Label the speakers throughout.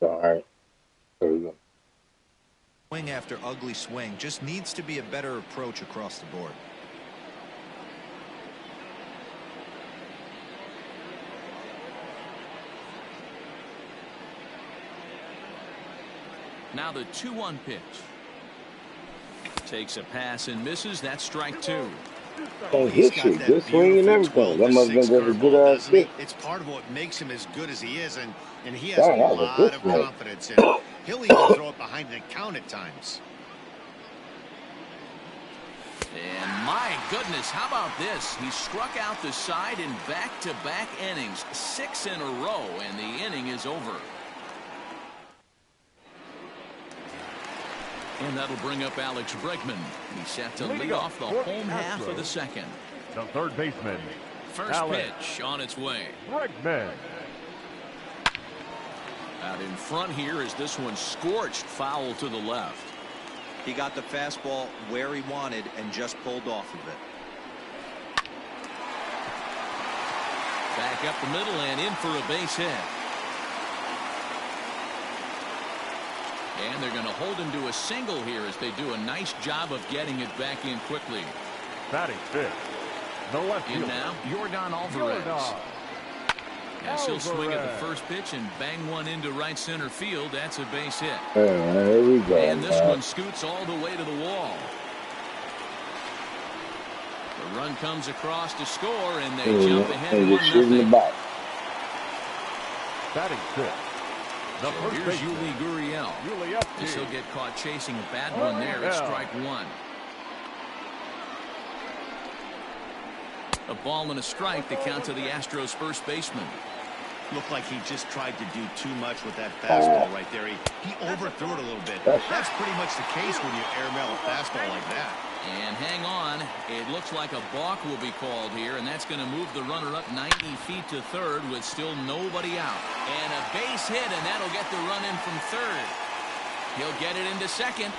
Speaker 1: All right. There we go.
Speaker 2: Swing after ugly swing. Just needs to be a better approach across the board.
Speaker 3: Now the 2-1 pitch. Takes a pass and misses. That's strike two.
Speaker 1: Oh, his shit, good swing and everything. That must have been just a good ass pitch.
Speaker 4: It's part of what makes him as good as he is, and he has
Speaker 1: Damn,
Speaker 4: a
Speaker 1: that was a
Speaker 4: lot
Speaker 1: good
Speaker 4: of
Speaker 1: swing.
Speaker 4: confidence in it. He'll even throw it behind the count at times.
Speaker 3: And my goodness, how about this? He struck out the side in back-to-back innings, 6 in a row, and the inning is over. And that'll bring up Alex Bregman. He's set to lead off the home half of the second.
Speaker 5: The third baseman.
Speaker 3: First pitch on its way.
Speaker 5: Bregman.
Speaker 3: Out in front here is this one scorched foul to the left.
Speaker 2: He got the fastball where he wanted and just pulled off of it.
Speaker 3: Back up the middle and in for a base hit. And they're going to hold him to a single here as they do a nice job of getting it back in quickly.
Speaker 5: Batting fifth. The left
Speaker 3: in now, Yordan Alvarez. As he'll swing at the first pitch and bang one into right center field. That's a base hit.
Speaker 1: There we go.
Speaker 3: And this one scoots all the way to the wall. The run comes across to score, and they jump ahead 1-0.
Speaker 5: Batting fifth.
Speaker 3: So here's Yuli Gurriel. This will get caught chasing a bad one there at strike one. A ball and a strike to count to the Astros first baseman.
Speaker 4: Looked like he just tried to do too much with that fastball right there. He overthrew it a little bit. That's pretty much the case when you airmail a fastball like that.
Speaker 3: And hang on, it looks like a balk will be called here, and that's going to move the runner up 90 feet to third with still nobody out. And a base hit, and that'll get the run in from third. He'll get it into second.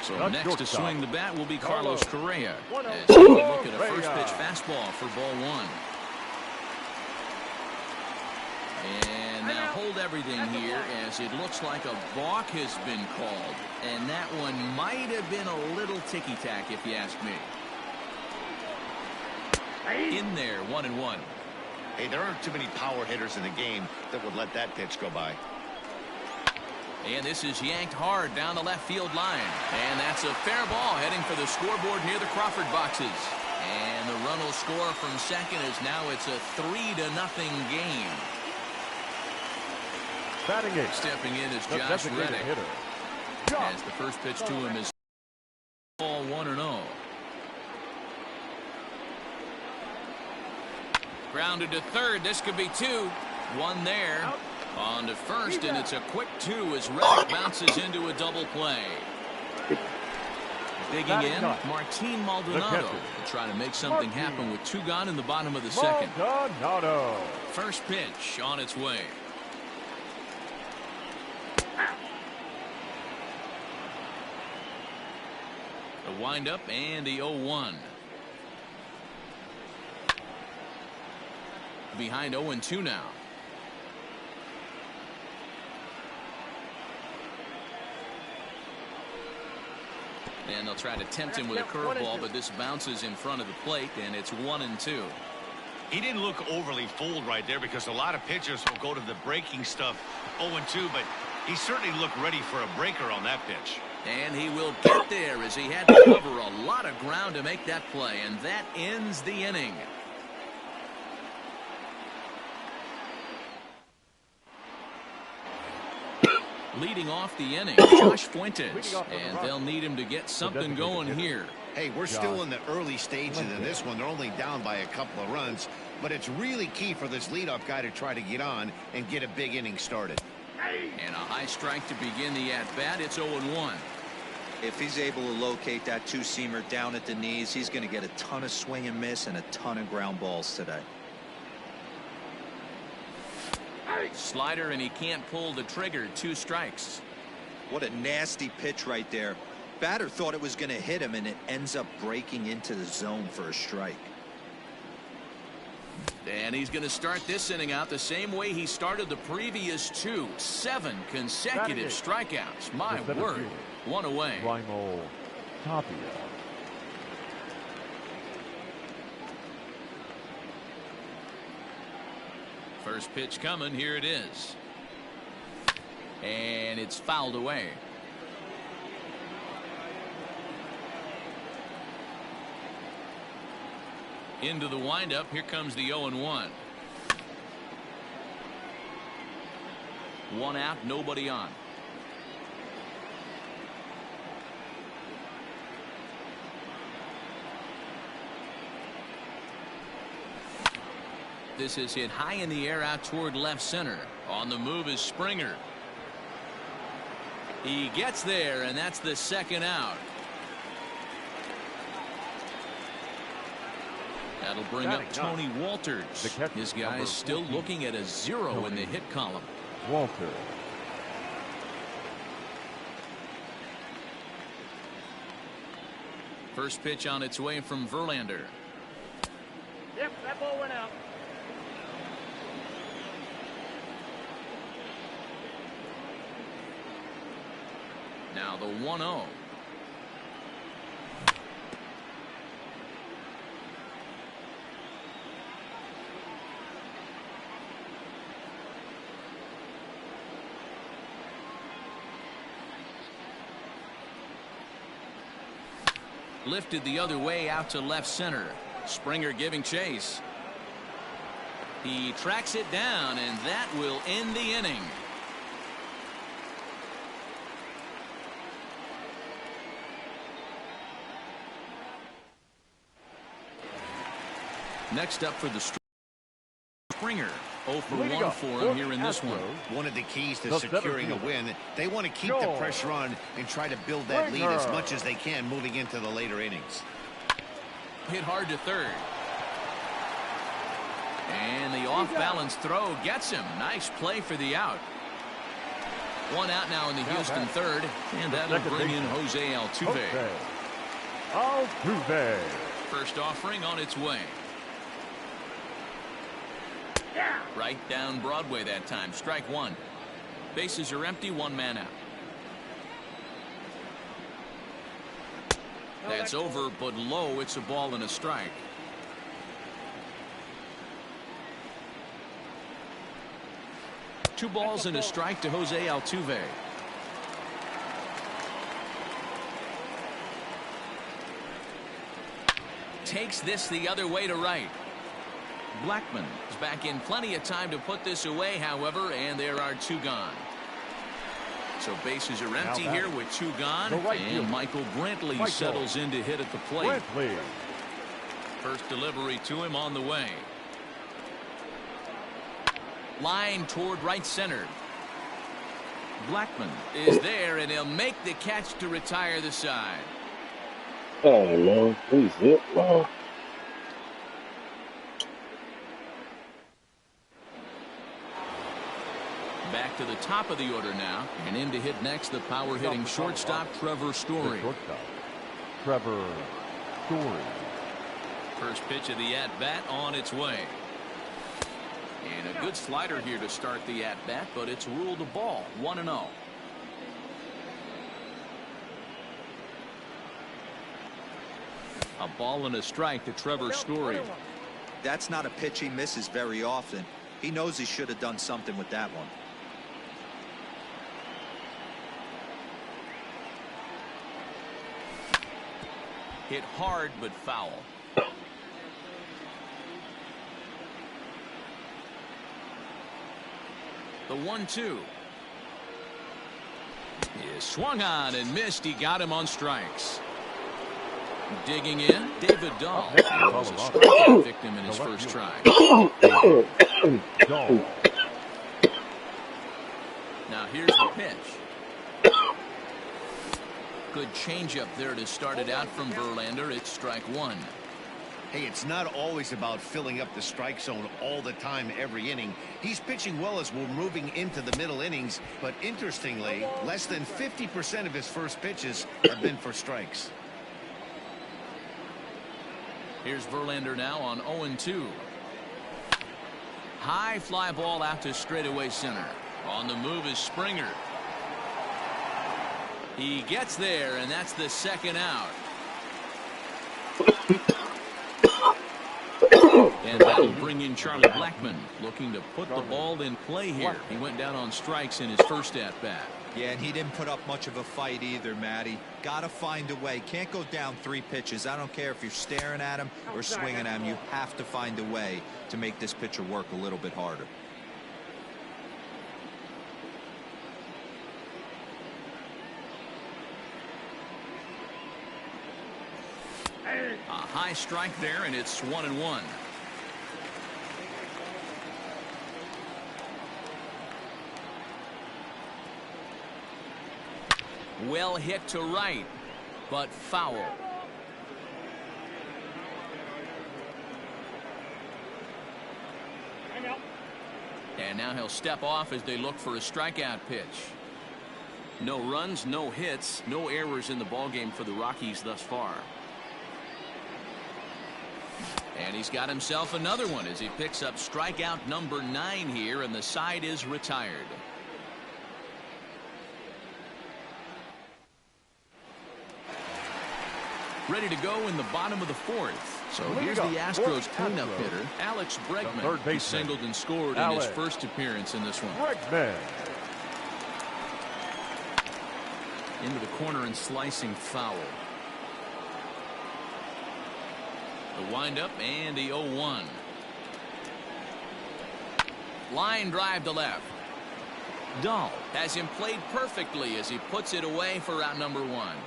Speaker 3: So next to swing the bat will be Carlos Correa. As he will look at a first pitch fastball for ball one. And now hold everything here as it looks like a balk has been called. And that one might have been a little ticky-tack if you ask me. In there, 1-1.
Speaker 4: Hey, there aren't too many power hitters in the game that would let that pitch go by.
Speaker 3: And this is yanked hard down the left field line. And that's a fair ball heading for the scoreboard near the Crawford boxes. And the run will score from second as now it's a 3-0 game.
Speaker 5: Batting eight.
Speaker 3: Stepping in is Josh Reddick. As the first pitch to him is ball 1-0. Grounded to third. This could be two. One there. On to first, and it's a quick two as Reddick bounces into a double play. Digging in, Martin Maldonado will try to make something happen with two gone in the bottom of the second. First pitch on its way. The windup and the 0-1. Behind 0-2 now. And they'll try to tempt him with a curveball, but this bounces in front of the plate, and it's 1-2.
Speaker 4: He didn't look overly fooled right there because a lot of pitchers will go to the breaking stuff 0-2, but he certainly looked ready for a breaker on that pitch.
Speaker 3: And he will get there as he had to cover a lot of ground to make that play, and that ends the inning. Leading off the inning, Josh Fuentes, and they'll need him to get something going here.
Speaker 4: Hey, we're still in the early stages of this one. They're only down by a couple of runs, but it's really key for this leadoff guy to try to get on and get a big inning started.
Speaker 3: And a high strike to begin the at-bat. It's 0-1.
Speaker 2: If he's able to locate that two-seamer down at the knees, he's going to get a ton of swing and miss and a ton of ground balls today.
Speaker 3: Slider, and he can't pull the trigger. 2 strikes.
Speaker 2: What a nasty pitch right there. Batter thought it was going to hit him, and it ends up breaking into the zone for a strike.
Speaker 3: And he's going to start this inning out the same way he started the previous 2. 7 consecutive strikeouts. My word. 1 away.
Speaker 5: Primal Tapia.
Speaker 3: First pitch coming. Here it is. And it's fouled away. Into the windup. Here comes the 0-1. 1 out, nobody on. This is hit high in the air out toward left center. On the move is Springer. He gets there, and that's the 2nd out. That'll bring up Tony Walters. This guy is still looking at a 0 in the hit column.
Speaker 5: Walter.
Speaker 3: First pitch on its way from Verlander.
Speaker 6: Yep, that ball went out.
Speaker 3: Now the 1-0. Lifted the other way out to left center. Springer giving chase. He tracks it down, and that will end the inning. Next up for the Springer. 0 for 1 for him here in this one.
Speaker 4: One of the keys to securing a win, they want to keep the pressure on and try to build that lead as much as they can moving into the later innings.
Speaker 3: Hit hard to third. And the off-balance throw gets him. Nice play for the out. 1 out now in the Houston third, and that'll bring in Jose Altuve.
Speaker 5: Altuve.
Speaker 3: First offering on its way. Right down Broadway that time. Strike 1. Bases are empty. 1 man out. That's over, but low. It's a ball and a strike. Two balls and a strike to Jose Altuve. Takes this the other way to right. Blackman is back in plenty of time to put this away, however, and there are 2 gone. So bases are empty here with 2 gone, and Michael Brantley settles in to hit at the plate. First delivery to him on the way. Line toward right center. Blackman is there, and he'll make the catch to retire the side.
Speaker 1: Oh, no. Please hit, man.
Speaker 3: Back to the top of the order now, and in to hit next the power hitting shortstop Trevor Story.
Speaker 5: Trevor Story.
Speaker 3: First pitch of the at-bat on its way. And a good slider here to start the at-bat, but it's ruled a ball. 1-0. A ball and a strike to Trevor Story.
Speaker 2: That's not a pitch he misses very often. He knows he should have done something with that one.
Speaker 3: Hit hard but foul. The 1-2 is swung on and missed. He got him on strikes. Digging in, David Dahl was a strikeout victim in his first try. Now here's the pitch. Good changeup there to start it out from Verlander. It's strike 1.
Speaker 4: Hey, it's not always about filling up the strike zone all the time every inning. He's pitching well as we're moving into the middle innings, but interestingly, less than 50% of his first pitches have been for strikes.
Speaker 3: Here's Verlander now on 0-2. High fly ball out to straightaway center. On the move is Springer. He gets there, and that's the second out. And that'll bring in Charlie Blackmon, looking to put the ball in play here. He went down on strikes in his first at-bat.
Speaker 2: Yeah, and he didn't put up much of a fight either, Matty. Got to find a way. Can't go down 3 pitches. I don't care if you're staring at him or swinging at him. You have to find a way to make this pitcher work a little bit harder.
Speaker 3: A high strike there, and it's 1-1. Well hit to right, but foul. And now he'll step off as they look for a strikeout pitch. No runs, no hits, no errors in the ballgame for the Rockies thus far. And he's got himself another one as he picks up strikeout number 9 here, and the side is retired. Ready to go in the bottom of the 4th. So here's the Astros cleanup hitter, Alex Bregman. He singled and scored in his first appearance in this one.
Speaker 5: Bregman.
Speaker 3: Into the corner and slicing foul. The windup and the 0-1. Line drive to left. Dahl has him played perfectly as he puts it away for out number 1.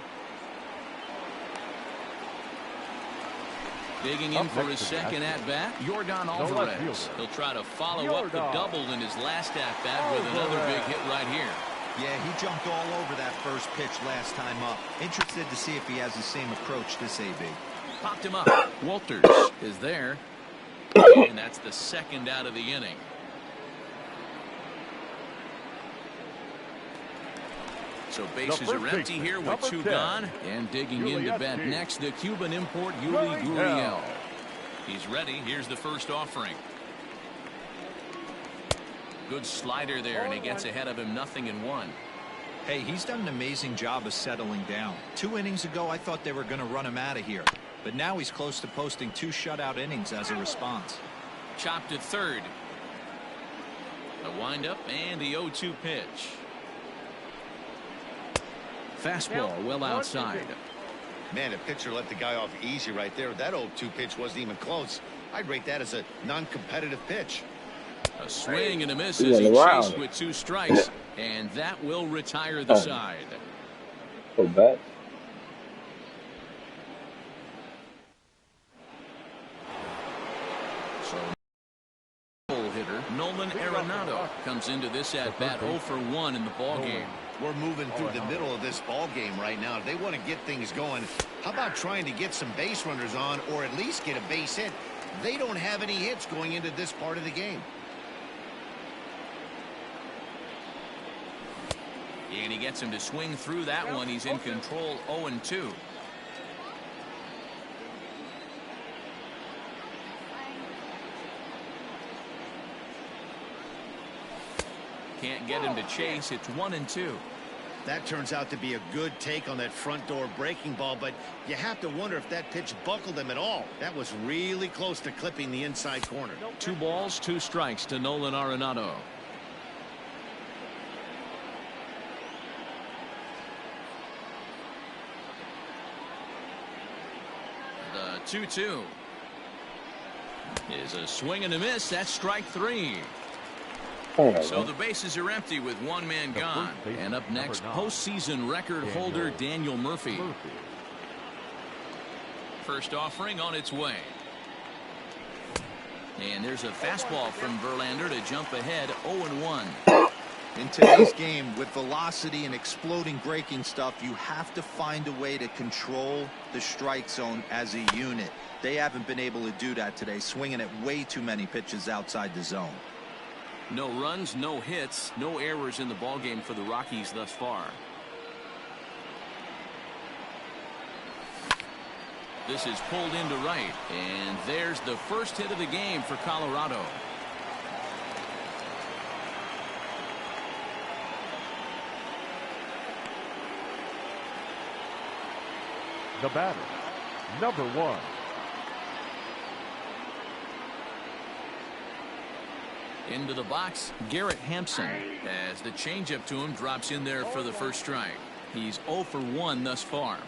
Speaker 3: Digging in for his second at-bat, Yordan Alvarez. He'll try to follow up the double in his last at-bat with another big hit right here.
Speaker 2: Yeah, he jumped all over that first pitch last time up. Interested to see if he has the same approach this AB.
Speaker 3: Popped him up. Walters is there. And that's the second out of the inning. So bases are empty here with 2 gone. And digging in to bat next, the Cuban import Yuli Gurriel. He's ready. Here's the first offering. Good slider there, and he gets ahead of him 0-1.
Speaker 2: Hey, he's done an amazing job of settling down. 2 innings ago, I thought they were going to run him out of here. But now he's close to posting 2 shutout innings as a response.
Speaker 3: Chopped at third. A windup and the 0-2 pitch. Fastball well outside.
Speaker 4: Man, a pitcher let the guy off easy right there. That 0-2 pitch wasn't even close. I'd rate that as a non-competitive pitch.
Speaker 3: A swing and a miss as he chased with 2 strikes, and that will retire the side.
Speaker 1: So bad.
Speaker 3: So hitter Nolan Arenado comes into this at bat 0 for 1 in the ball game.
Speaker 4: We're moving through the middle of this ball game right now. If they want to get things going, how about trying to get some base runners on, or at least get a base hit? They don't have any hits going into this part of the game.
Speaker 3: And he gets him to swing through that one. He's in control, 0-2. Can't get him to chase. It's 1-2.
Speaker 4: That turns out to be a good take on that front door breaking ball, but you have to wonder if that pitch buckled him at all. That was really close to clipping the inside corner.
Speaker 3: 2 balls, 2 strikes to Nolan Arenado. The 2-2 is a swing and a miss. That's strike 3. So the bases are empty with 1 man gone. And up next, postseason record holder Daniel Murphy. First offering on its way. And there's a fastball from Verlander to jump ahead 0-1.
Speaker 2: In today's game, with velocity and exploding breaking stuff, you have to find a way to control the strike zone as a unit. They haven't been able to do that today, swinging at way too many pitches outside the zone.
Speaker 3: No runs, no hits, no errors in the ballgame for the Rockies thus far. This is pulled into right, and there's the first hit of the game for Colorado.
Speaker 5: The batter, number 1.
Speaker 3: Into the box, Garrett Hampson, as the changeup to him drops in there for the first strike. He's 0 for 1 thus far.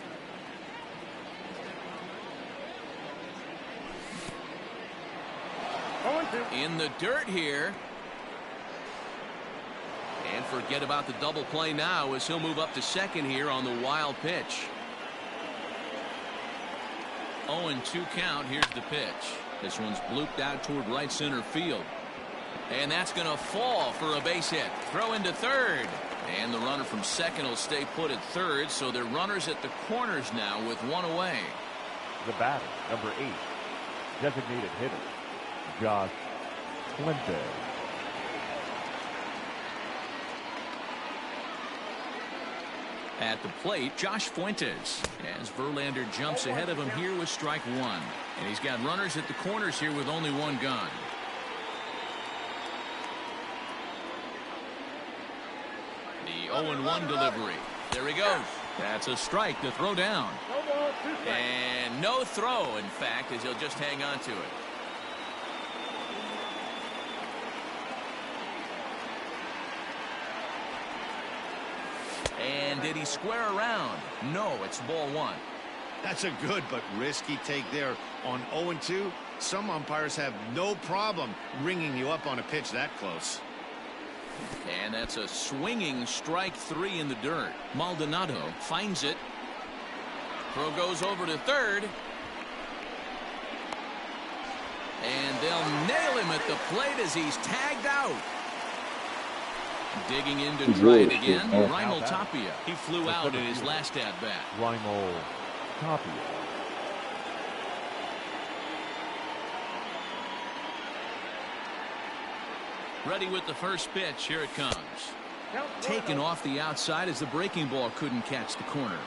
Speaker 3: In the dirt here. And forget about the double play now as he'll move up to second here on the wild pitch. 0-2 count. Here's the pitch. This one's blooped out toward right center field. And that's going to fall for a base hit. Throw into third. And the runner from second will stay put at third, so they're runners at the corners now with one away.
Speaker 5: The batter, number 8. Designated hitter, Josh Fuentes.
Speaker 3: At the plate, Josh Fuentes, as Verlander jumps ahead of him here with strike 1. And he's got runners at the corners here with only one gun. The 0-1 delivery. There he goes. That's a strike to throw down. And no throw, in fact, as he'll just hang on to it. And did he square around? No, it's ball 1.
Speaker 4: That's a good but risky take there on 0-2. Some umpires have no problem ringing you up on a pitch that close.
Speaker 3: And that's a swinging strike 3 in the dirt. Maldonado finds it. Throw goes over to third. And they'll nail him at the plate as he's tagged out. Digging in to try it again, Raimel Tapia. He flew out in his last at-bat.
Speaker 5: Raimel Tapia.
Speaker 3: Ready with the first pitch. Here it comes. Taken off the outside as the breaking ball couldn't catch the corner.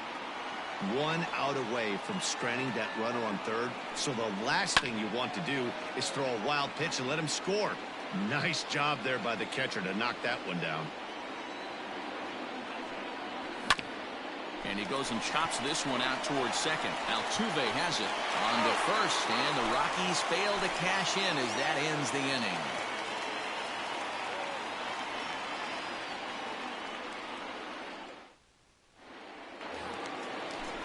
Speaker 4: 1 out away from stranding that runner on third. So the last thing you want to do is throw a wild pitch and let him score. Nice job there by the catcher to knock that one down.
Speaker 3: And he goes and chops this one out towards second. Altuve has it on the first, and the Rockies fail to cash in as that ends the inning.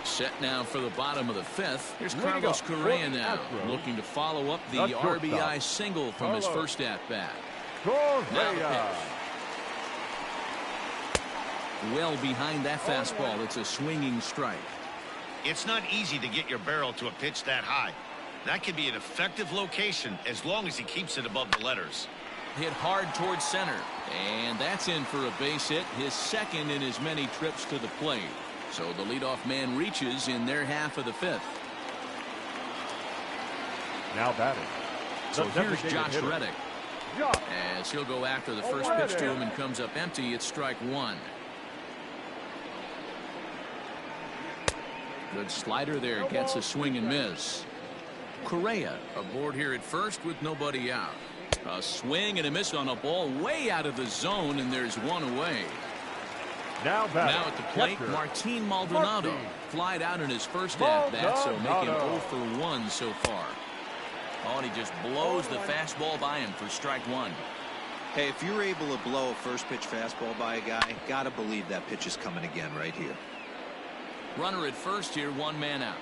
Speaker 3: Set now for the bottom of the 5th. Here's Carlos Correa now, looking to follow up the RBI single from his first at-bat. Now the pitch. Well behind that fastball. It's a swinging strike.
Speaker 4: It's not easy to get your barrel to a pitch that high. That can be an effective location as long as he keeps it above the letters.
Speaker 3: Hit hard towards center. And that's in for a base hit, his second in as many trips to the plate. So the leadoff man reaches in their half of the 5th.
Speaker 5: Now batting.
Speaker 3: So here's Josh Reddick. As he'll go after the first pitch to him and comes up empty. It's strike 1. Good slider there. Gets a swing and miss. Correa aboard here at first with nobody out. A swing and a miss on a ball way out of the zone, and there's one away. Now at the plate, Martin Maldonado flied out in his first at-bat, so making 0 for 1 so far. Oh, and he just blows the fastball by him for strike 1.
Speaker 2: Hey, if you're able to blow a first pitch fastball by a guy, gotta believe that pitch is coming again right here.
Speaker 3: Runner at first here, 1 man out.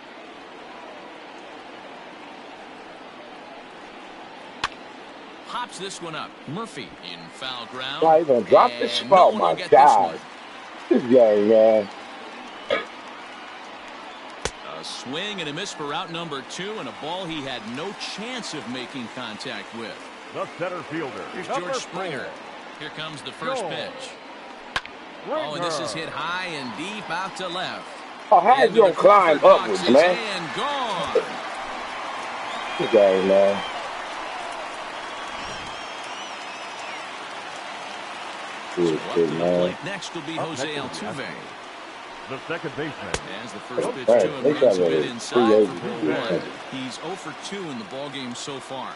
Speaker 3: Hops this one up. Murphy in foul ground.
Speaker 1: Why you gonna drop this ball? My God. This guy, man.
Speaker 3: A swing and a miss for out number 2, and a ball he had no chance of making contact with.
Speaker 5: The center fielder.
Speaker 3: Here's George Springer. Here comes the first pitch. Oh, and this is hit high and deep out to left.
Speaker 1: Oh, how you gonna climb upwards, man?
Speaker 3: And gone.
Speaker 1: Good guy, man. Good shit, man.
Speaker 3: Next will be Jose Altuve.
Speaker 5: The second baseman.
Speaker 3: As the first pitch to him brings a bit inside for ball one. He's 0 for 2 in the ball game so far.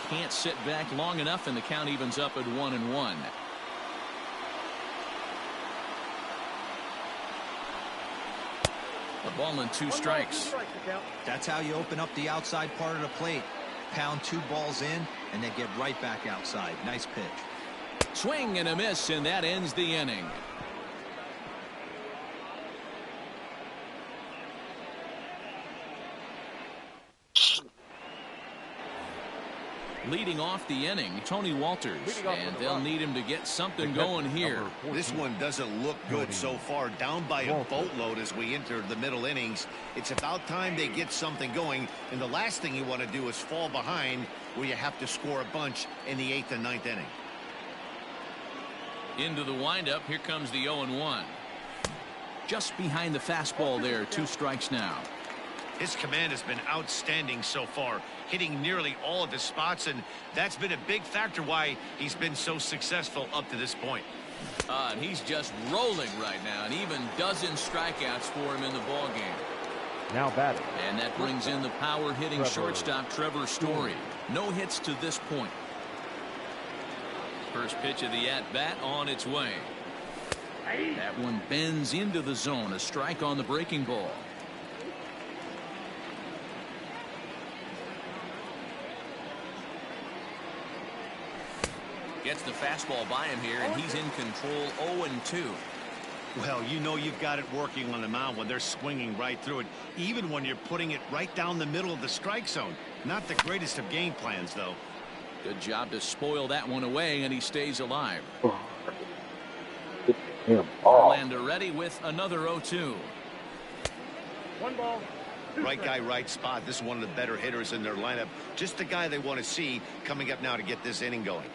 Speaker 3: Can't sit back long enough, and the count evens up at 1-1. A ball and 2 strikes.
Speaker 2: That's how you open up the outside part of the plate. Pound 2 balls in, and then get right back outside. Nice pitch.
Speaker 3: Swing and a miss, and that ends the inning. Leading off the inning, Tony Walters, and they'll need him to get something going here.
Speaker 4: This one doesn't look good so far. Down by a boatload as we enter the middle innings. It's about time they get something going, and the last thing you want to do is fall behind where you have to score a bunch in the 8th and 9th inning.
Speaker 3: Into the windup, here comes the 0-1. Just behind the fastball there, 2 strikes now.
Speaker 4: His command has been outstanding so far, hitting nearly all of his spots, and that's been a big factor why he's been so successful up to this point.
Speaker 3: And he's just rolling right now, and even dozens strikeouts for him in the ball game.
Speaker 5: Now batting.
Speaker 3: And that brings in the power-hitting shortstop Trevor Story. No hits to this point. First pitch of the at-bat on its way. That one bends into the zone. A strike on the breaking ball. Gets the fastball by him here, and he's in control. 0-2.
Speaker 4: Well, you know you've got it working on the mound when they're swinging right through it, even when you're putting it right down the middle of the strike zone. Not the greatest of game plans, though.
Speaker 3: Good job to spoil that one away, and he stays alive. Orlando ready with another 0-2.
Speaker 6: 1 ball.
Speaker 4: Right guy, right spot. This is one of the better hitters in their lineup. Just the guy they want to see coming up now to get this inning going.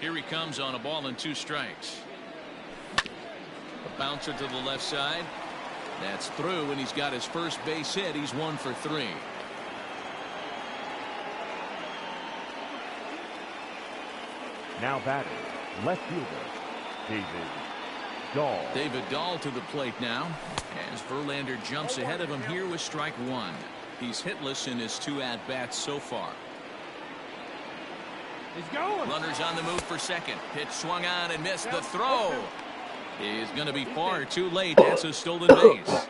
Speaker 3: Here he comes on a ball and 2 strikes. A bouncer to the left side. That's through, and he's got his first base hit. He's 1 for 3.
Speaker 5: Now batting, left fielder, David Dahl.
Speaker 3: David Dahl to the plate now, as Verlander jumps ahead of him here with strike 1. He's hitless in his 2 at-bats so far.
Speaker 6: He's going.
Speaker 3: Runners on the move for second. Pitch swung on and missed. The throw is going to be far too late. That's a stolen base.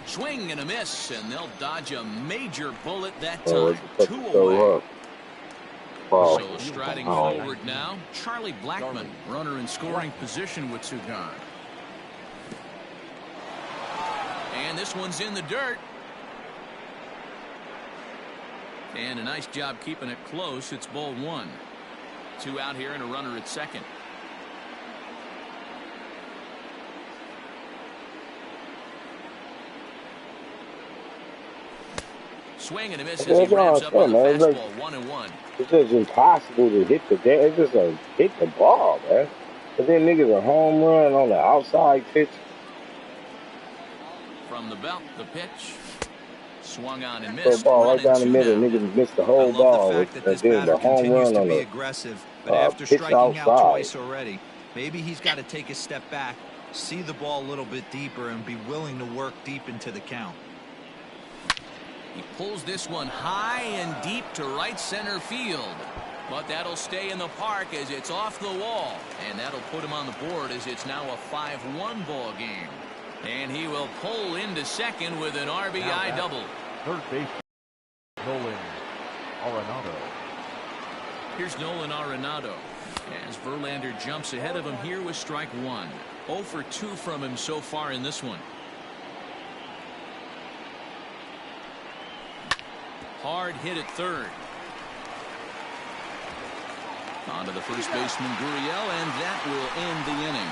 Speaker 3: Swing and a miss, and they'll dodge a major bullet that time. 2 away. So striding forward now, Charlie Blackmon, runner in scoring position with 2 gone. And this one's in the dirt. And a nice job keeping it close. It's ball 1. 2 out here and a runner at second. Swing and a miss as he wraps up on the fastball. 1-1.
Speaker 1: It's just impossible to hit the damn. It's just a hit the ball, man. But then niggas a home run on the outside pitch.
Speaker 3: From the belt, the pitch. Swung on and missed.
Speaker 1: Ball right down the middle. Niggas missed the whole ball.
Speaker 2: I love the fact that this batter continues to be aggressive, but after striking out twice already, maybe he's got to take a step back, see the ball a little bit deeper, and be willing to work deep into the count.
Speaker 3: He pulls this one high and deep to right center field. But that'll stay in the park as it's off the wall. And that'll put him on the board as it's now a 5-1 ball game. And he will pull into second with an RBI double.
Speaker 5: Third base, Nolan Arenado.
Speaker 3: Here's Nolan Arenado as Verlander jumps ahead of him here with strike 1. 0 for 2 from him so far in this one. Hard hit at third. On to the first baseman, Gurriel, and that will end the inning.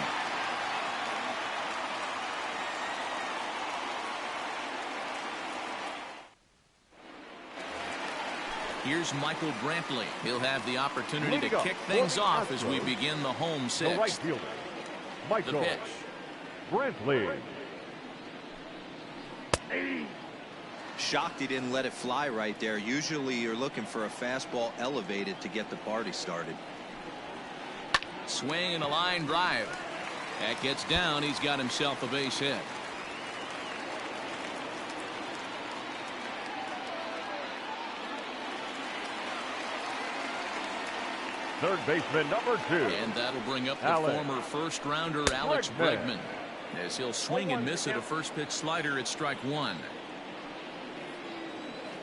Speaker 3: Here's Michael Brantley. He'll have the opportunity to kick things off as we begin the home
Speaker 5: The
Speaker 3: sixth.
Speaker 5: right fielder, Michael
Speaker 3: The pitch.
Speaker 5: Brantley.
Speaker 2: Shocked he didn't let it fly right there. Usually you're looking for a fastball elevated to get the party started.
Speaker 3: Swing and a line drive. That gets down. He's got himself a base hit.
Speaker 5: Third baseman, number 2.
Speaker 3: And that'll bring up the
Speaker 5: Alex
Speaker 3: former first rounder Alex
Speaker 5: Bregman.
Speaker 3: Bregman, as he'll swing and miss at a first pitch slider at strike one.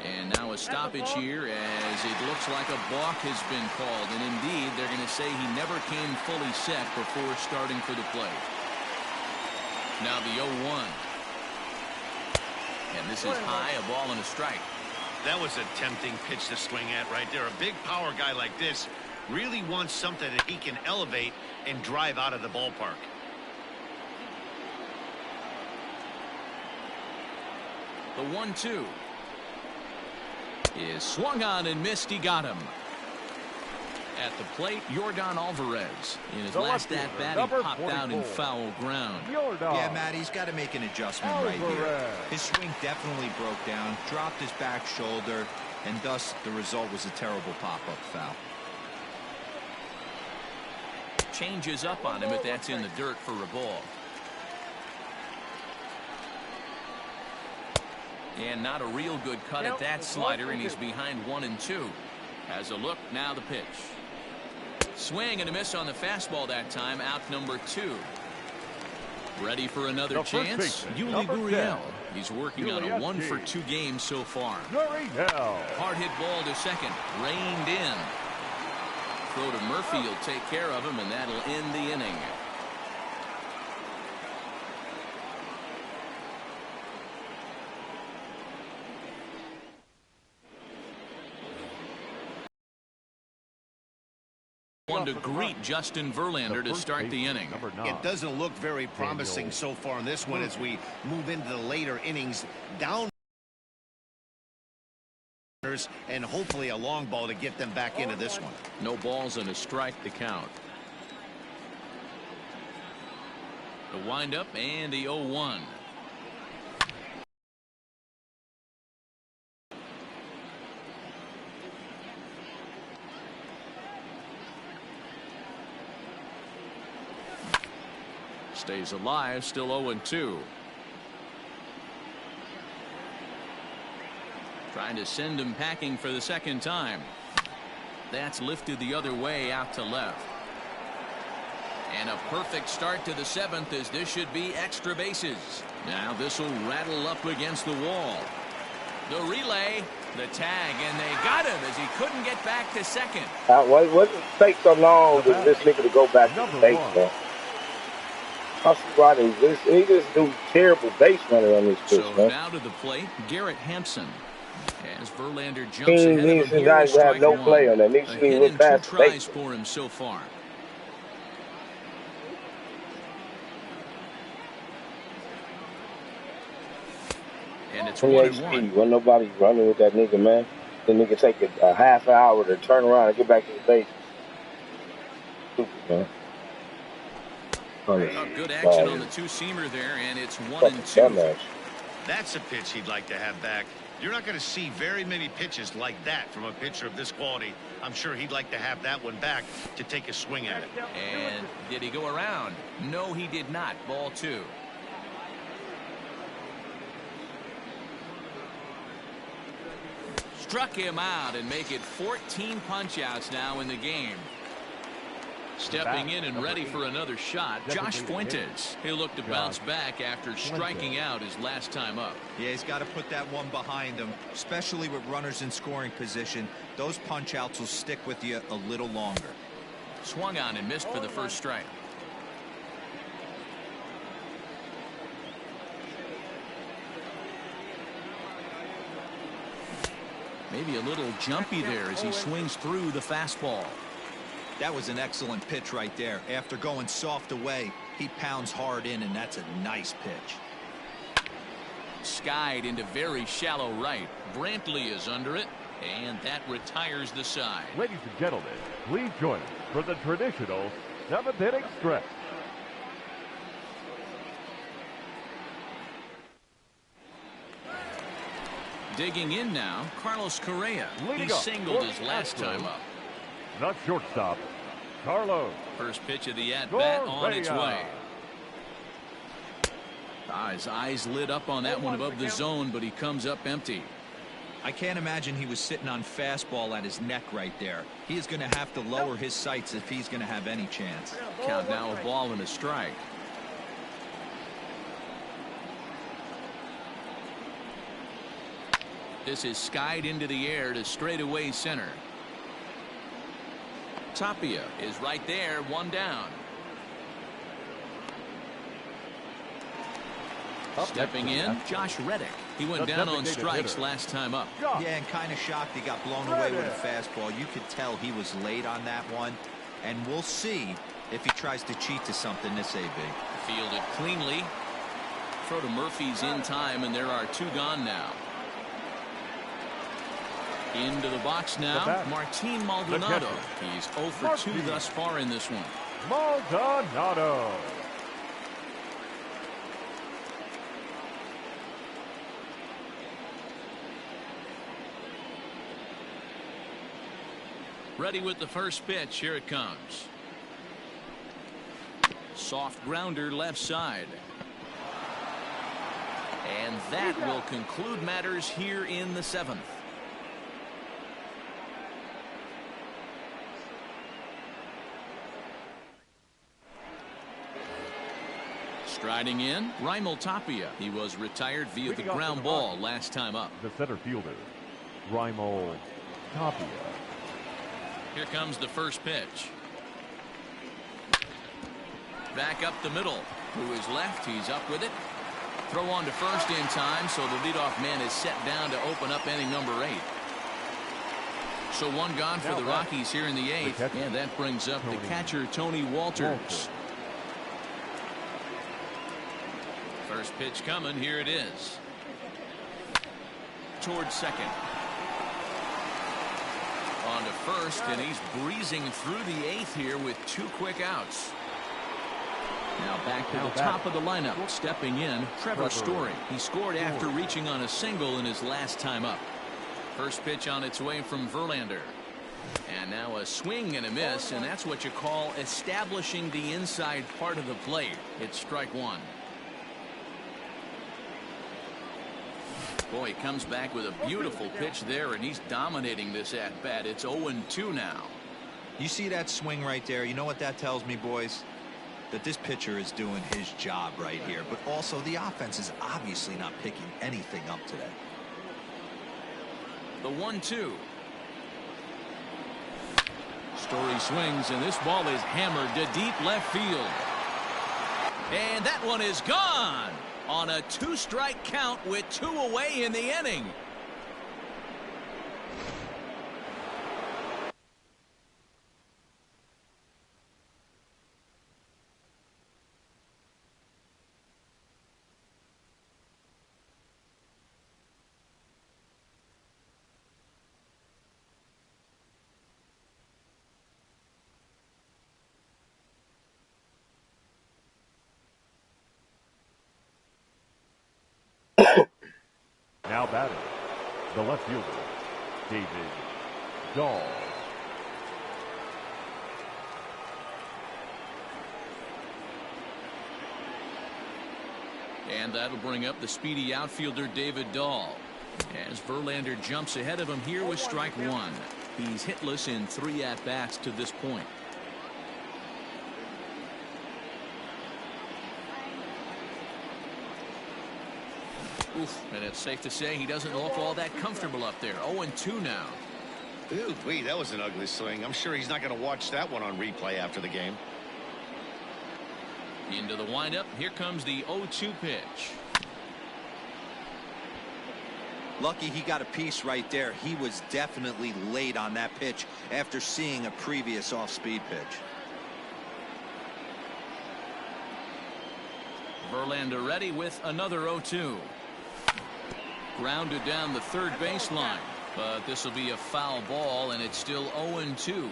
Speaker 3: And now a stoppage here, as it looks like a balk has been called, and indeed they're going to say he never came fully set before starting for the plate. Now the 0-1, and this is high, a ball and a strike.
Speaker 4: That was a tempting pitch to swing at right there. A big power guy like this really wants something that he can elevate and drive out of the ballpark.
Speaker 3: The 1-2 is swung on and missed. He got him. At the plate, Yordan Alvarez. In his
Speaker 5: The
Speaker 3: last
Speaker 5: left
Speaker 3: at bat,
Speaker 5: fielder,
Speaker 3: he popped
Speaker 5: number
Speaker 3: out in
Speaker 5: 44.
Speaker 3: foul ground.
Speaker 2: Yeah, Matt, he's got to make an adjustment right here.
Speaker 5: Alvarez.
Speaker 2: His swing definitely broke down, dropped his back shoulder, and thus the result was a terrible pop-up foul.
Speaker 3: Changes up on him, but that's in the dirt for a ball. And not a real good cut at that slider, and he's behind 1-2. Has a look, now the pitch. Swing and a miss on the fastball that time, out number 2. Ready for another
Speaker 5: The first
Speaker 3: chance?
Speaker 5: baseman,
Speaker 3: Yuli
Speaker 5: number
Speaker 3: Gurriel.
Speaker 5: 10.
Speaker 3: He's working on a
Speaker 5: Gurriel.
Speaker 3: 1-for-2 game so far.
Speaker 5: Gurriel.
Speaker 3: Hard hit ball to second, reined in. Throw to Murphy will take care of him, and that'll end the inning. One to greet Justin Verlander to start the inning.
Speaker 5: Number 9.
Speaker 4: It doesn't look very promising so far in this one as we move into the later innings. Down and hopefully a long ball to get them back into this one.
Speaker 3: No balls and a strike to count. The windup and the 0-1. Stays alive, still 0-2. Trying to send him packing for the second time. That's lifted the other way out to left. And a perfect start to the 7th, as this should be extra bases. Now this will rattle up against the wall. The relay, the tag, and they got him as he couldn't get back to second.
Speaker 1: What does it take so long for this nigga to go back to the base, man? I see why he just do terrible base running on this pitch,
Speaker 3: So
Speaker 1: man.
Speaker 3: now to the plate, Garrett Hampson. As Verlander jumps
Speaker 1: He
Speaker 3: ahead of
Speaker 1: needs
Speaker 3: him
Speaker 1: to
Speaker 3: here
Speaker 1: not
Speaker 3: to strike
Speaker 1: have no
Speaker 3: one.
Speaker 1: play on that. Niggas
Speaker 3: A
Speaker 1: shouldn't
Speaker 3: hit
Speaker 1: look
Speaker 3: and
Speaker 1: past
Speaker 3: 2
Speaker 1: the
Speaker 3: tries
Speaker 1: base.
Speaker 3: for him so far. And it's
Speaker 1: 28
Speaker 3: 1-1.
Speaker 1: speed. When nobody's running with that nigga, man. The nigga take a half hour to turn around and get back to the base. Stupid, man.
Speaker 3: Good action on the two-seamer there, and it's 1-2.
Speaker 4: That's a pitch he'd like to have back. You're not going to see very many pitches like that from a pitcher of this quality. I'm sure he'd like to have that one back to take a swing at it.
Speaker 3: And did he go around? No, he did not. Ball 2. Struck him out and make it 14 punch-outs now in the game. Stepping in and ready for another shot, Josh Fuentes. He'll look to bounce back after striking out his last time up.
Speaker 2: Yeah, he's got to put that one behind him, especially with runners in scoring position. Those punch-outs will stick with you a little longer.
Speaker 3: Swung on and missed for the first strike. Maybe a little jumpy there as he swings through the fastball.
Speaker 2: That was an excellent pitch right there. After going soft away, he pounds hard in, and that's a nice pitch.
Speaker 3: Skied into very shallow right. Brantley is under it, and that retires the side.
Speaker 5: Ladies and gentlemen, please join us for the traditional 7th inning stretch.
Speaker 3: Digging in now, Carlos Correa.
Speaker 5: Leading
Speaker 3: He
Speaker 5: up,
Speaker 3: singled his last
Speaker 5: Astros.
Speaker 3: time up.
Speaker 5: Not shortstop, Carlos.
Speaker 3: First pitch of the at-bat on its
Speaker 5: Correa.
Speaker 3: way. His eyes lit up on that one above the zone, but he comes up empty.
Speaker 2: I can't imagine he was sitting on fastball at his neck right there. He is going to have to lower his sights if he's going to have any chance.
Speaker 3: Count now a ball and a strike. This is skied into the air to straightaway center. Tapia is right there, one down. Stepping in, Josh Reddick. He went down on strikes last time up.
Speaker 2: Yeah, and kind of shocked he got blown away with a fastball. You could tell he was late on that one. And we'll see if he tries to cheat to something this AB.
Speaker 3: Fielded cleanly. Throw to Murphy's in time, and there are two gone now. Into the box now, Martin Maldonado. He's 0 for 2 thus far in this one.
Speaker 5: Maldonado.
Speaker 3: Ready with the first pitch. Here it comes. Soft grounder left side. And that will conclude matters here in the 7th. Striding in, Raimel Tapia. He was retired via the ground ball last time up.
Speaker 5: The center fielder, Raimel Tapia.
Speaker 3: Here comes the first pitch. Back up the middle. Who is left? He's up with it. Throw on to first in time, so the leadoff man is set down to open up inning number 8. So one gone for the Rockies here in the 8th, and that brings up the catcher, Tony Walters. First pitch coming. Here it is. Towards second. On to first, and he's breezing through the 8th here with 2 quick outs. Now back to the top of the lineup. Stepping in, Trevor Story. He scored after reaching on a single in his last time up. First pitch on its way from Verlander. And now a swing and a miss, and that's what you call establishing the inside part of the plate. It's strike 1. Boy, he comes back with a beautiful pitch there, and he's dominating this at-bat. It's 0-2 now.
Speaker 2: You see that swing right there? You know what that tells me, boys? That this pitcher is doing his job right here. But also, the offense is obviously not picking anything up today.
Speaker 3: The 1-2. Story swings, and this ball is hammered to deep left field. And that one is gone on a 2-strike count with 2 away in the inning.
Speaker 5: Now batting, the left fielder, David Dahl.
Speaker 3: And that'll bring up the speedy outfielder David Dahl. As Verlander jumps ahead of him here with strike 1. He's hitless in 3 at-bats to this point. Oof, and it's safe to say he doesn't look all that comfortable up there. 0-2 now.
Speaker 4: Ooh, wee, that was an ugly swing. I'm sure he's not going to watch that one on replay after the game.
Speaker 3: Into the windup. Here comes the 0-2 pitch.
Speaker 2: Lucky he got a piece right there. He was definitely late on that pitch after seeing a previous off-speed pitch.
Speaker 3: Verlander ready with another 0-2. Grounded down the third baseline, but this will be a foul ball, and it's still 0-2.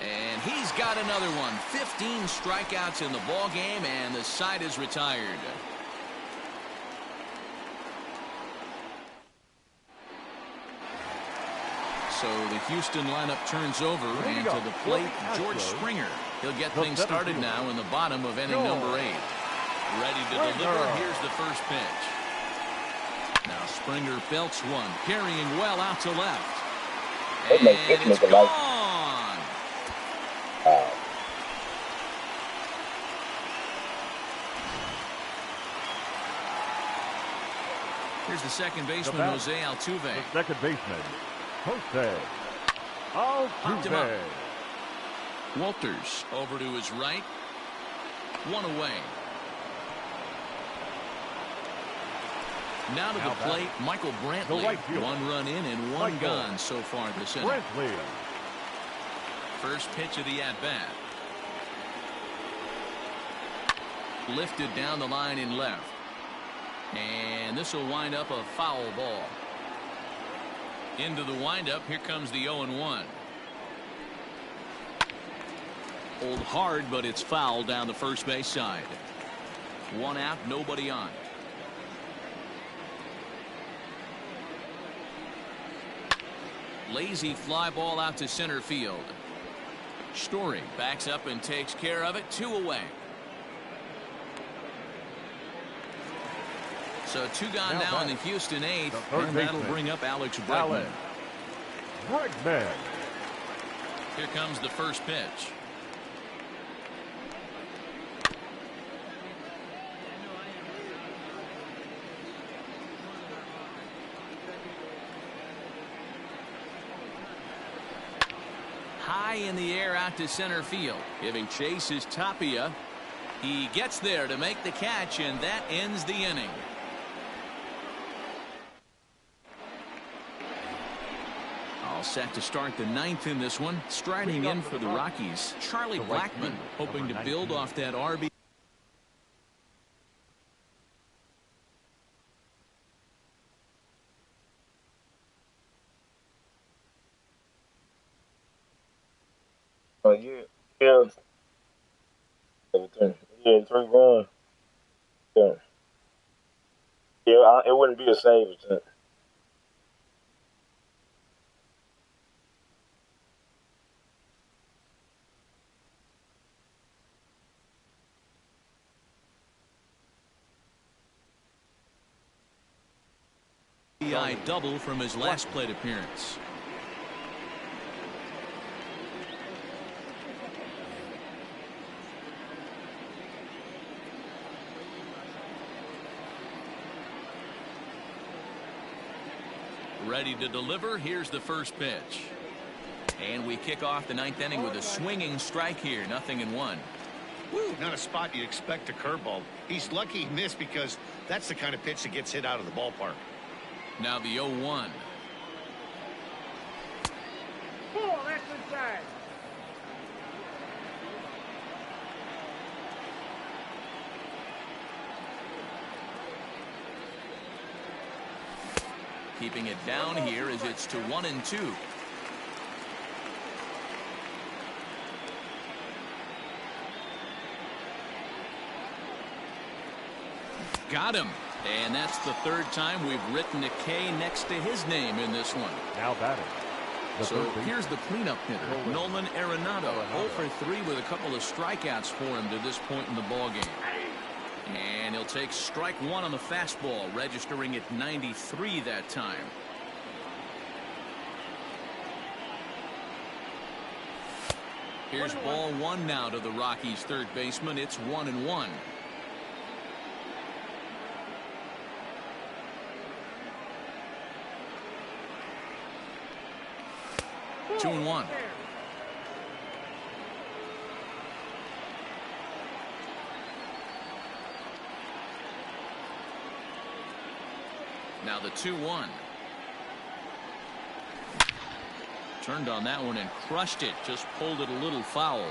Speaker 3: And he's got another one. 15 strikeouts in the ball game, and the side is retired. So the Houston lineup turns over, and to the plate, George Springer. He'll get things started now in the bottom of inning number 8. Ready to deliver. Here's the first pitch. Now Springer belts one, carrying well out to left. And it's gone. Here's the second baseman, Jose Altuve.
Speaker 5: The second baseman, Jose Altuve.
Speaker 3: Walters over to his right. One away. Now to the plate, Michael Brantley. One run in and one gone so far this inning. First pitch of the at-bat. Lifted down the line in left. And this will wind up a foul ball. Into the windup, here comes the 0-1. Pulled hard, but it's foul down the first base side. One out, nobody on. Lazy fly ball out to center field. Story backs up and takes care of it. 2 away. So 2 gone now in the Houston 8th, and that'll bring up Alex Bregman. Here comes the first pitch. High in the air out to center field. Giving chase is Tapia. He gets there to make the catch, and that ends the inning. All set to start the 9th in this one. Striding in for the Rockies, Charlie Blackmon, hoping to build off that RB.
Speaker 1: Yeah, 3 runs. Yeah, it wouldn't be a save attempt.
Speaker 3: Double from his last plate appearance. Ready to deliver. Here's the first pitch. And we kick off the 9th inning with a swinging strike here. 0-1.
Speaker 4: Woo, not a spot you'd expect a curveball. He's lucky he missed because that's the kind of pitch that gets hit out of the ballpark.
Speaker 3: Now the 0-1.
Speaker 6: Ball, that's inside.
Speaker 3: Keeping it down here as it's to 1-2. Got him. And that's the 3rd time we've written a K next to his name in this one.
Speaker 5: Now batting.
Speaker 3: So here's the cleanup hitter, Nolan Arenado. 0 for 3 with a couple of strikeouts for him to this point in the ballgame. And he'll take strike one on the fastball, registering at 93 that time. Here's ball one now to the Rockies' third baseman. It's 1-1. Two and one. Now the 2-1. Turned on that one and crushed it. Just pulled it a little foul.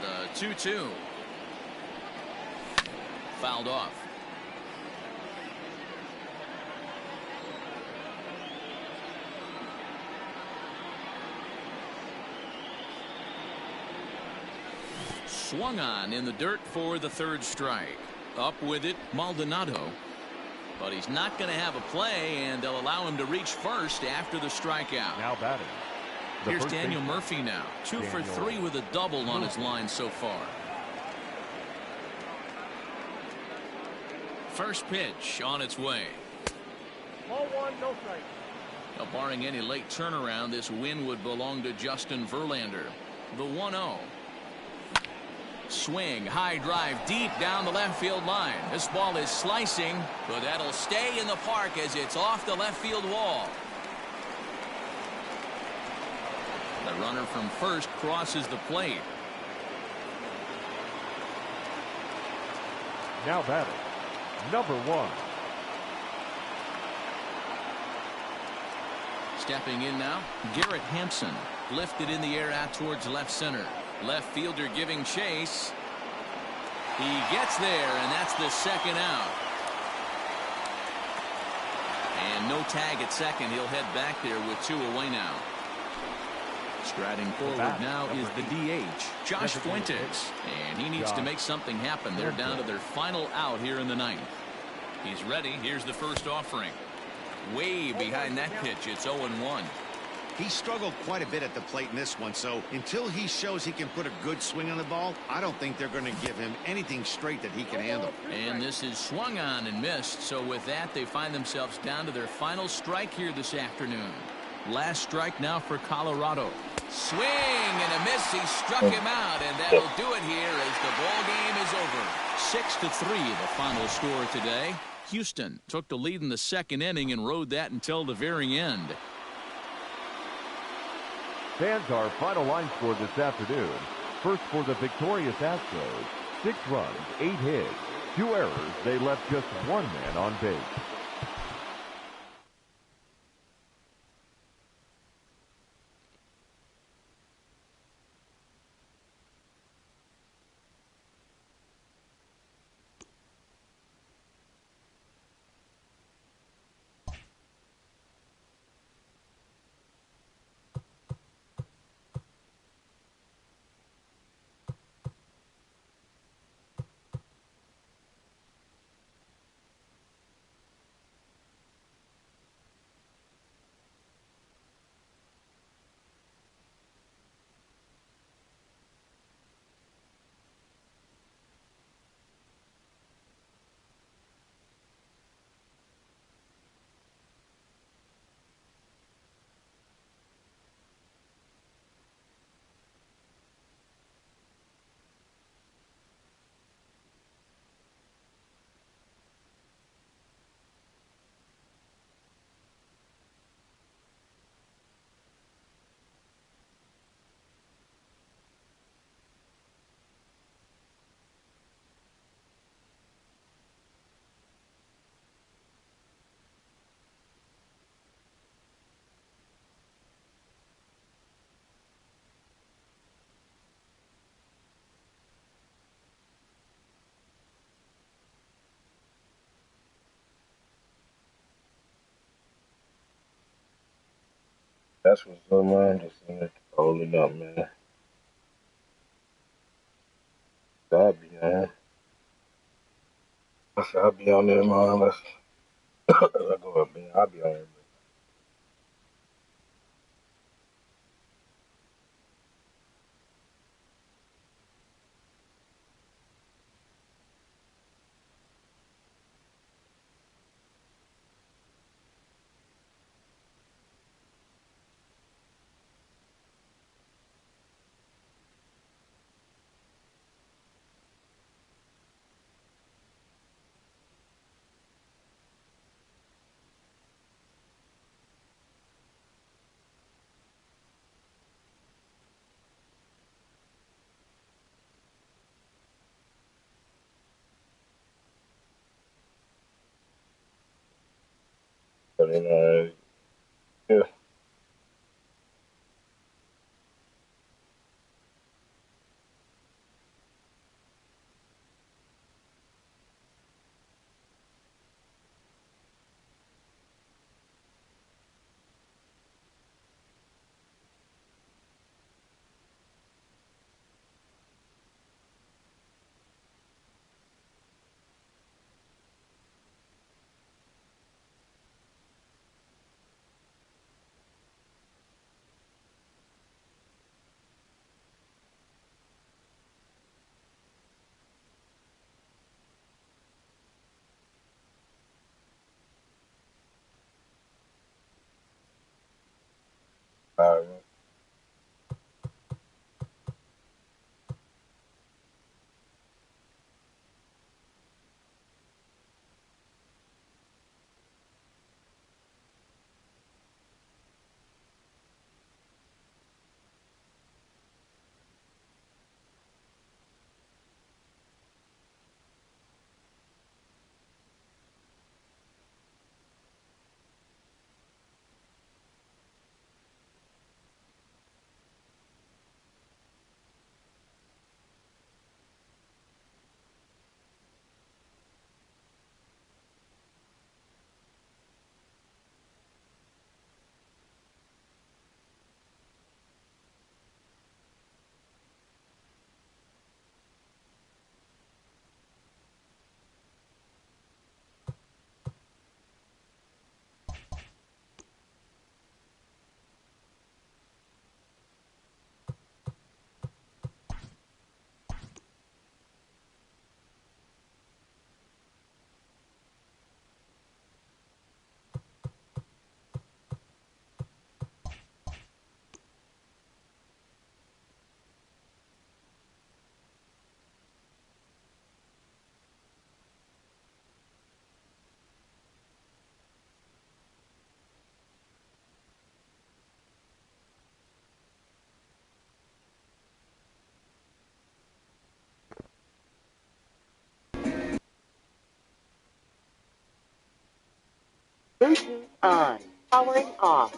Speaker 3: The 2-2. Fouled off. Swung on in the dirt for the third strike. Up with it, Maldonado. But he's not going to have a play, and they'll allow him to reach first after the strikeout.
Speaker 5: Now batting.
Speaker 3: Here's Daniel Murphy now. 2 for 3 with a double on his line so far. First pitch on its way.
Speaker 6: Ball one, no strike.
Speaker 3: Now, barring any late turnaround, this win would belong to Justin Verlander. The 1-0. Swing, high drive, deep down the left field line. This ball is slicing, but that'll stay in the park as it's off the left field wall. The runner from first crosses the plate.
Speaker 5: Now batting. Number 1.
Speaker 3: Stepping in now, Garrett Hampson. Lifted in the air out towards left center. Left fielder giving chase. He gets there, and that's the second out. And no tag at second. He'll head back there with 2 away now. Striding forward now is the DH, Josh Fuentes. And he needs to make something happen. They're down to their final out here in the ninth. He's ready. Here's the first offering. Way behind that pitch. It's 0-1.
Speaker 4: He struggled quite a bit at the plate in this one, so until he shows he can put a good swing on the ball, I don't think they're going to give him anything straight that he can handle.
Speaker 3: And this is swung on and missed, so with that, they find themselves down to their final strike here this afternoon. Last strike now for Colorado. Swing and a miss. He struck him out, and that'll do it here as the ball game is over. 6-3, the final score today. Houston took the lead in the second inning and rode that until the very end.
Speaker 5: Fans, our final line score this afternoon. First for the victorious Astros. 6 runs, 8 hits, 2 errors. They left just 1 man on base.
Speaker 1: That's what's on mind. Just holding up, man. I'll be on. I said I'll be on there, man. Let's I go up, man. I'll be on there. But yeah. All right.
Speaker 7: Bluetooth on. Powering off.